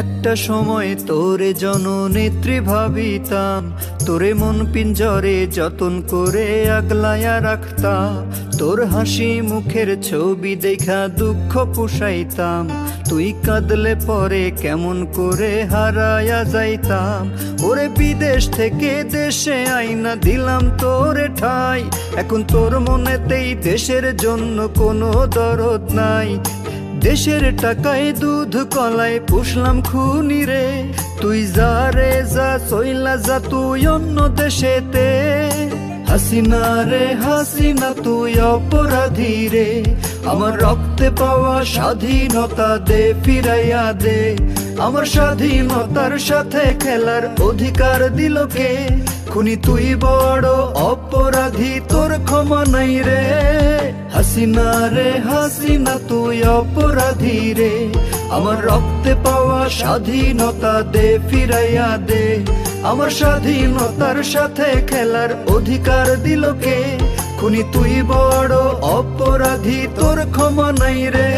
একটা সময় তোরে জননেত্রী ভাবিতাম, তোরে মন পিঞ্জরে যতন করে আগলায়া রাখতাম। তোর হাসি মুখের ছবি দেখা দুঃখ পুষাইতাম, তুই কাঁদলে পরে কেমন করে হারায়া যাইতাম। ওরে বিদেশ থেকে দেশে আইনা দিলাম তোরে ঠাই, এখন তোর মনেতেই দেশের জন্য কোনো দরদ নাই। দেশের টাকায় দুধ কলায় পুষলাম খুনি রে, তুই যা রে যা চইলা যা তুই অন্য দেশেতে। হাসিনা রে হাসিনা তুই অপরাধী রে, আমার রক্তে পাওয়া স্বাধীনতা দে ফিরাইয়া দে। আমার স্বাধীনতার সাথে খেলার অধিকার দিল কে? খুনি তুই বড় অপরাধী, তোর ক্ষমা নাই রে। হাসিনা রে হাসিনা তুই অপরাধী রে, আমার রক্তে পাওয়া স্বাধীনতা দে ফিরাইয়া দে। আমার স্বাধীনতার সাথে খেলার অধিকার দিল কে? খুনি তুই বড় অপরাধী, তোর ক্ষমা নাই রে।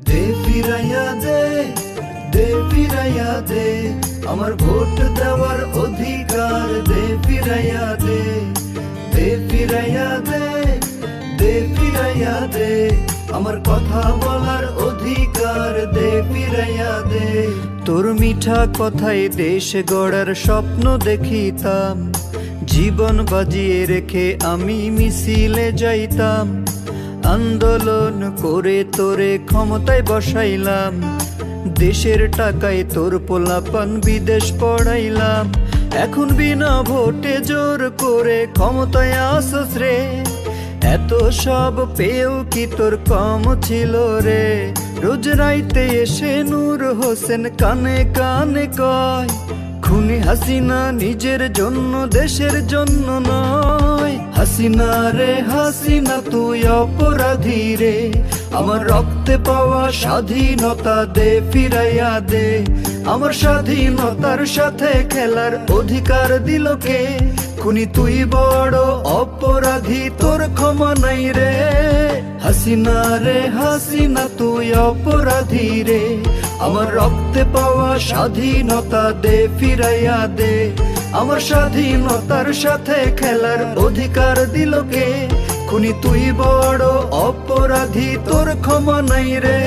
দে ফিরাইয়া দে, দে ফিরাইয়া দে, আমার ভোট দেওয়ার অধিকার দে ফিরাইয়া দে। দে ফিরাইয়া দে, দে ফিরাইয়া দে, আমার কথা বলার অধিকার দে ফিরাইয়া দে। তোর মিঠা কথায় দেশ গড়ার স্বপ্ন দেখিতাম, জীবন বাজিয়ে রেখে আমি মিছিলে যাইতাম। আন্দোলন করে তোরে ক্ষমতায় বসাইলাম, দেশের টাকায় তোর পোলাপান বিদেশ পড়াইলাম। এখন বিনা ভোটে জোর করে ক্ষমতায় আসস রে, এত সব পেয়েও কি তোর কম ছিল রে? রোজ রাইতে এসে নূর হোসেন কানে কানে কয়, খুনি হাসিনা নিজের জন্য দেশের জন্য নয়। হাসিনা রে হাসিনা তুই অপরাধী রে, আমার রক্তে পাওয়া স্বাধীনতা দে ফিরাইয়া দে। আমার স্বাধীনতার সাথে খেলার অধিকার দিল কে? খুনি তুই বড় অপরাধী, তোর ক্ষমা নাই রে। হাসিনা রে হাসিনা তুই অপরাধী রে, আমার রক্তে পাওয়া স্বাধীনতা দে ফিরাইয়া দে। আমার স্বাধীনতার সাথে খেলার অধিকার দিল কে? খুনি তুই বড় অপরাধী, তোর ক্ষমা নাই রে।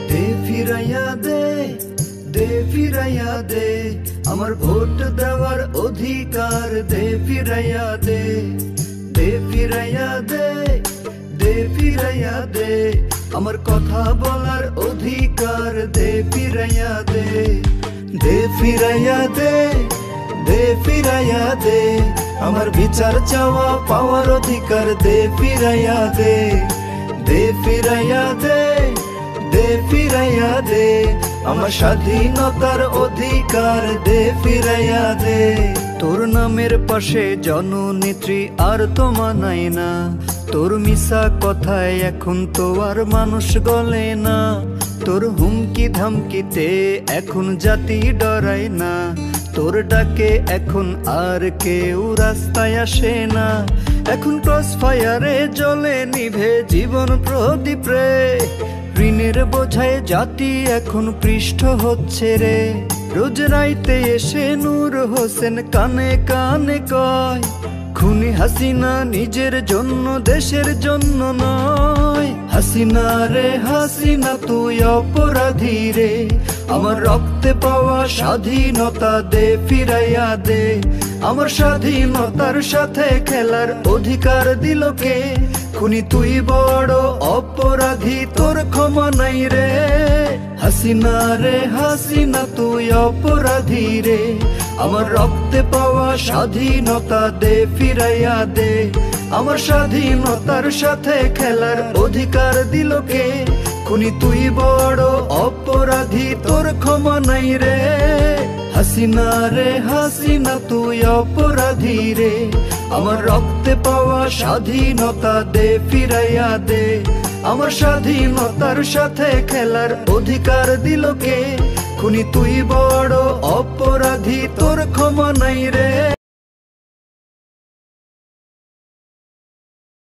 দে ফিরাইয়া দে, দে ফিরাইয়া দে, আমার ভোট দেওয়ার অধিকার দে ফিরাইয়া দে। দে ফিরাইয়া দে, দে ফিরাইয়া দে, আমার কথা বলার অধিকার দে ফিরাইয়া দে। দে ফিরাইয়া দে, দে ফিরাইয়া দে, আমার বিচার চাওয়া পাওয়ার অধিকার দে ফিরাইয়া দে। দে ফিরাইয়া দে, দে ফিরাইয়া দে, আমার স্বাধীনতার অধিকার দে ফিরাইয়া দে। তোর নামের পাশে জননেত্রী আর তো মানায় না, তোর মিশা কথায় এখন তো আর মানুষ গলে না। তোর হুমকি ধামকিতে এখন জাতি ডরায় না, তোর ডাকে এখন আর কেউ রাস্তায় আসে না। এখন ক্রস ফায়ারে জ্বলে নিভে জীবন প্রদীপ রে, ঋণের বোঝায় জাতি এখন পৃষ্ঠ হচ্ছে রে। রোজ রাইতে এসে নূর হোসেন কানে কানে কয়, খুনি হাসিনা নিজের জন্য দেশের জন্য নয়। হাসিনা রে হাসিনা তুই অপরাধী রে, আমার রক্তে পাওয়া স্বাধীনতা দে ফিরাইয়া দে। আমার স্বাধীনতার সাথে খেলার অধিকার দিল কে? খুনি তুই বড় অপরাধী, তোর ক্ষমা নাই রে। হাসিনা রে হাসিনা তুই অপরাধী রে, আমার রক্তে পাওয়া স্বাধীনতা দে ফিরাইয়া দে। আমার স্বাধীনতার সাথে খেলার অধিকার দিল কে? খুনি তুই বড় অপরাধী, তোর ক্ষমা নাই রে। হাসিনা রে হাসিনা তুই অপরাধী রে, আমার রক্তে পাওয়া স্বাধীনতা দে ফিরাইয়া দে। আমার স্বাধীনতার সাথে খেলার অধিকার দিল কে? খুনি তুই বড় অপরাধী, তোর ক্ষমা নাই রে।